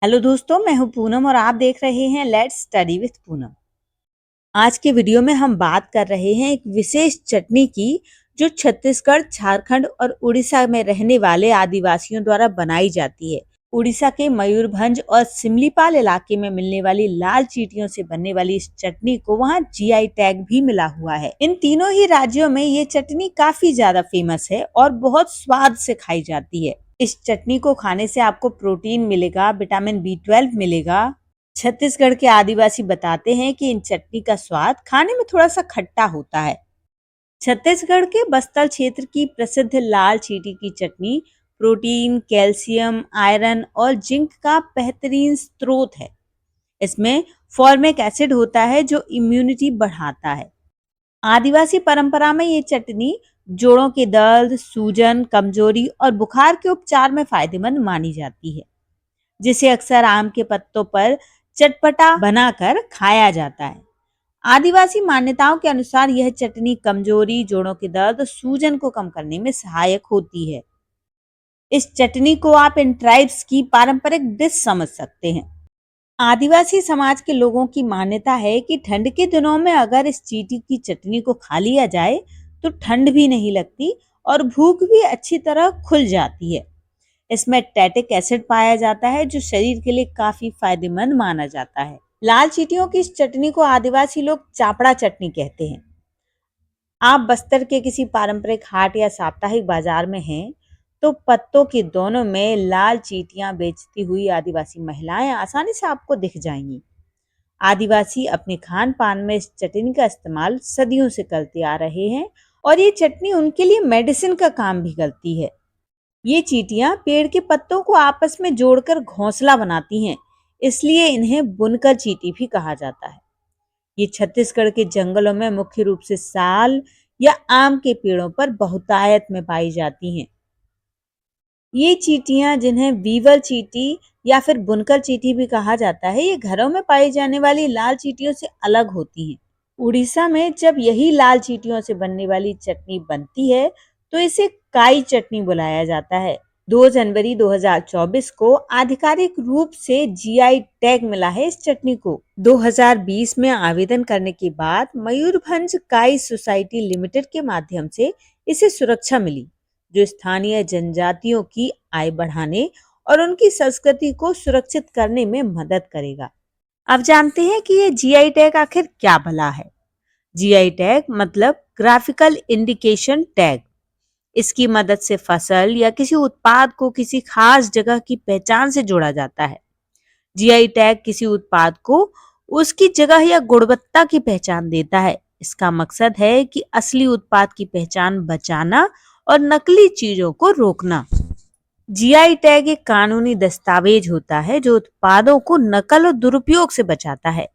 Hello दोस्तों, मैं हूं पूनम और आप देख रहे हैं लेट्स स्टडी विथ पूनम। आज के वीडियो में हम बात कर रहे हैं एक विशेष चटनी की जो छत्तीसगढ़, झारखंड और उड़ीसा में रहने वाले आदिवासियों द्वारा बनाई जाती है। उड़ीसा के मयूरभंज और सिमलीपाल इलाके में मिलने वाली लाल चींटियों से बनने वाली इस चटनी को वहाँ जीआई टैग भी मिला हुआ है। इन तीनों ही राज्यों में ये चटनी काफी ज्यादा फेमस है और बहुत स्वाद से खाई जाती है। इस चटनी को खाने से आपको प्रोटीन मिलेगा, विटामिन B12 मिलेगा। छत्तीसगढ़ के आदिवासी बताते हैं कि इन चटनी का स्वाद खाने में थोड़ा सा खट्टा होता है। छत्तीसगढ़ के बस्तर क्षेत्र की प्रसिद्ध लाल चींटी की चटनी प्रोटीन, कैल्शियम, आयरन और जिंक का बेहतरीन स्रोत है। इसमें फॉर्मिक एसिड होता है जो इम्यूनिटी बढ़ाता है। आदिवासी परंपरा में ये चटनी जोड़ों के दर्द, सूजन, कमजोरी और बुखार के उपचार में फायदेमंद मानी जाती है, जिसे अक्सर आम के पत्तों पर चटपटा बनाकर खाया जाता है। आदिवासी मान्यताओं के अनुसार यह चटनी कमजोरी, जोड़ों के दर्द और सूजन को कम करने में सहायक होती है। इस चटनी को आप इन ट्राइब्स की पारंपरिक डिश समझ सकते हैं। आदिवासी समाज के लोगों की मान्यता है कि ठंड के दिनों में अगर इस चींटी की चटनी को खा लिया जाए तो ठंड भी नहीं लगती और भूख भी अच्छी तरह खुल जाती है। इसमें टैटिक एसिड पाया जाता है जो शरीर के लिए काफी फायदेमंद माना जाता है। लाल चींटियों की इस चटनी को आदिवासी लोग चापड़ा चटनी कहते हैं। आप बस्तर के किसी पारंपरिक हाट या साप्ताहिक बाजार में हैं तो पत्तों के दोनों में लाल चींटियां बेचती हुई आदिवासी महिलाएं आसानी से आपको दिख जाएंगी। आदिवासी अपने खान पान में इस चटनी का इस्तेमाल सदियों से करते आ रहे हैं और ये चटनी उनके लिए मेडिसिन का काम भी करती है। ये चींटियां पेड़ के पत्तों को आपस में जोड़कर घोंसला बनाती हैं, इसलिए इन्हें बुनकर चींटी भी कहा जाता है। ये छत्तीसगढ़ के जंगलों में मुख्य रूप से साल या आम के पेड़ों पर बहुतायत में पाई जाती हैं। ये चींटियां, जिन्हें वीवर चींटी या फिर बुनकर चींटी भी कहा जाता है, ये घरों में पाई जाने वाली लाल चींटियों से अलग होती हैं। उड़ीसा में जब यही लाल चींटियों से बनने वाली चटनी बनती है तो इसे काई चटनी बुलाया जाता है। 2 जनवरी 2024 को आधिकारिक रूप से जीआई टैग मिला है इस चटनी को। 2020 में आवेदन करने के बाद मयूरभंज काई सोसाइटी लिमिटेड के माध्यम से इसे सुरक्षा मिली, जो स्थानीय जनजातियों की आय बढ़ाने और उनकी संस्कृति को सुरक्षित करने में मदद करेगा। अब जानते हैं कि ये जीआई टैग आखिर क्या भला है। जीआई टैग मतलब ग्राफिकल इंडिकेशन टैग। इसकी मदद से फसल या किसी उत्पाद को किसी खास जगह की पहचान से जोड़ा जाता है। जीआई टैग किसी उत्पाद को उसकी जगह या गुणवत्ता की पहचान देता है। इसका मकसद है कि असली उत्पाद की पहचान बचाना और नकली चीजों को रोकना। जीआई टैग एक कानूनी दस्तावेज होता है जो उत्पादों को नकल और दुरुपयोग से बचाता है।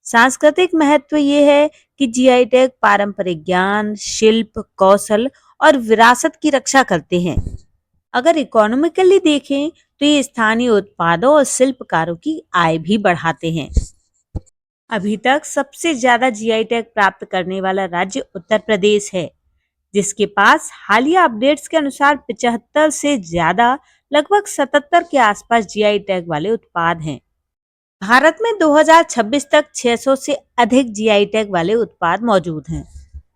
सांस्कृतिक महत्व ये है कि जीआई टैग पारंपरिक ज्ञान, शिल्प, कौशल और विरासत की रक्षा करते हैं। अगर इकोनॉमिकली देखें तो ये स्थानीय उत्पादों और शिल्पकारों की आय भी बढ़ाते हैं। अभी तक सबसे ज्यादा जीआई टैग प्राप्त करने वाला राज्य उत्तर प्रदेश है, जिसके पास हालिया अपडेट्स के अनुसार 75 से ज्यादा, लगभग 77 के आसपास जीआई टैग वाले उत्पाद हैं। भारत में 2026 तक 600 से अधिक जीआई टैग वाले उत्पाद मौजूद हैं।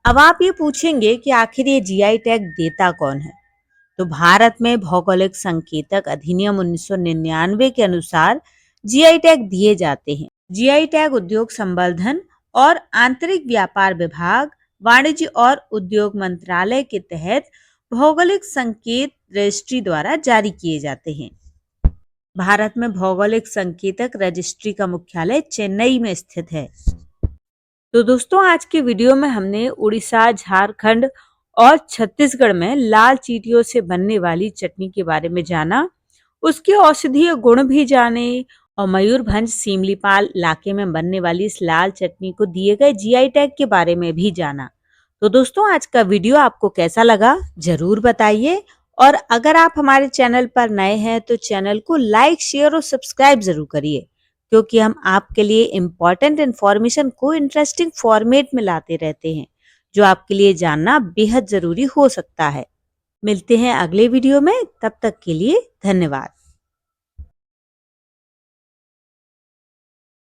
अब आप ये पूछेंगे कि आखिर ये जीआई टैग देता कौन है? तो भारत में भौगोलिक संकेतक अधिनियम 1999 के अनुसार जीआई टैग दिए जाते हैं। जीआई टैग उद्योग संवर्धन और आंतरिक व्यापार विभाग, वाणिज्य और उद्योग मंत्रालय के तहत भौगोलिक संकेत रजिस्ट्री द्वारा जारी किए जाते हैं। भारत में भौगोलिक संकेतक रजिस्ट्री का मुख्यालय चेन्नई में स्थित है। तो दोस्तों, आज के वीडियो में हमने उड़ीसा, झारखंड और छत्तीसगढ़ में लाल चींटियों से बनने वाली चटनी के बारे में जाना, उसके औषधीय गुण भी जाने और मयूरभंज सिमलीपाल इलाके में बनने वाली इस लाल चटनी को दिए गए जीआई टैग के बारे में भी जाना। तो दोस्तों, आज का वीडियो आपको कैसा लगा जरूर बताइए, और अगर आप हमारे चैनल पर नए हैं तो चैनल को लाइक, शेयर और सब्सक्राइब जरूर करिए, क्योंकि हम आपके लिए इम्पोर्टेंट इन्फॉर्मेशन को इंटरेस्टिंग फॉर्मेट में लाते रहते हैं, जो आपके लिए जानना बेहद जरूरी हो सकता है। मिलते हैं अगले वीडियो में, तब तक के लिए धन्यवाद।